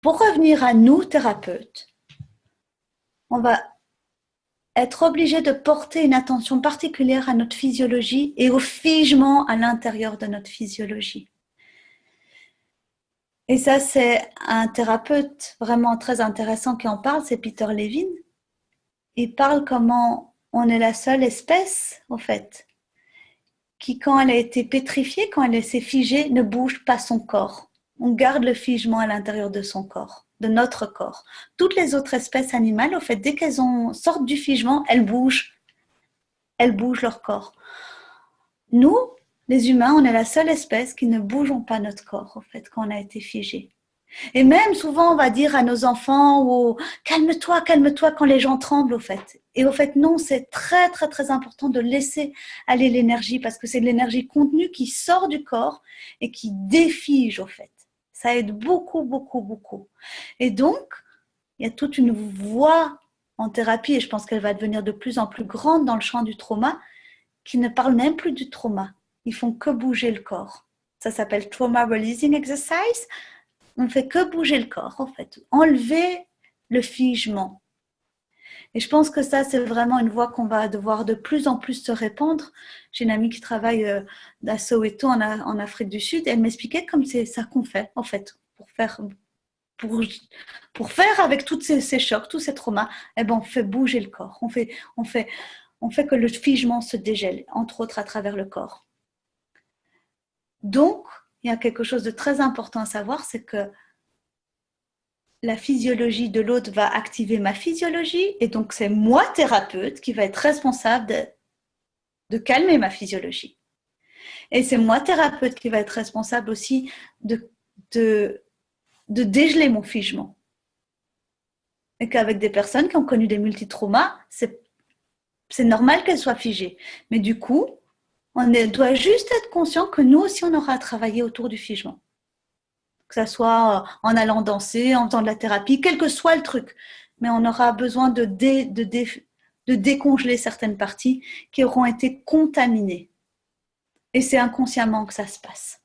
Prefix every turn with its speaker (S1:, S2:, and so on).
S1: Pour revenir à nous, thérapeutes, on va être obligé de porter une attention particulière à notre physiologie et au figement à l'intérieur de notre physiologie. Et ça, c'est un thérapeute vraiment très intéressant qui en parle, c'est Peter Levine. Il parle comment on est la seule espèce, en fait, qui, quand elle a été pétrifiée, quand elle s'est figée, ne bouge pas son corps. On garde le figement à l'intérieur de son corps, de notre corps. Toutes les autres espèces animales, au fait, dès qu'elles sortent du figement, elles bougent leur corps. Nous, les humains, on est la seule espèce qui ne bougeons pas notre corps, au fait, quand on a été figé. Et même souvent, on va dire à nos enfants calme-toi, calme-toi quand les gens tremblent, au fait. Et au fait, non, c'est très, très, très important de laisser aller l'énergie parce que c'est de l'énergie contenue qui sort du corps et qui défige, au fait. Ça aide beaucoup, beaucoup, beaucoup. Et donc, il y a toute une voie en thérapie, et je pense qu'elle va devenir de plus en plus grande dans le champ du trauma, qui ne parle même plus du trauma. Ils font que bouger le corps. Ça s'appelle Trauma Releasing Exercise. On ne fait que bouger le corps, en fait. Enlever le figement. Et je pense que ça, c'est vraiment une voie qu'on va devoir de plus en plus se répandre. J'ai une amie qui travaille à Soweto, en Afrique du Sud, et elle m'expliquait comme c'est ça qu'on fait, en fait, pour faire avec tous ces chocs, tous ces traumas, eh ben, on fait bouger le corps. On fait que le figement se dégèle, entre autres à travers le corps. Donc, il y a quelque chose de très important à savoir, c'est que la physiologie de l'autre va activer ma physiologie et donc c'est moi, thérapeute, qui va être responsable de calmer ma physiologie. Et c'est moi, thérapeute, qui va être responsable aussi de dégeler mon figement. Et qu'avec des personnes qui ont connu des multitraumas, c'est normal qu'elles soient figées. Mais du coup, doit juste être conscient que nous aussi, on aura à travailler autour du figement. Que ça soit en allant danser, en faisant de la thérapie, quel que soit le truc. Mais on aura besoin de décongeler certaines parties qui auront été contaminées. Et c'est inconsciemment que ça se passe.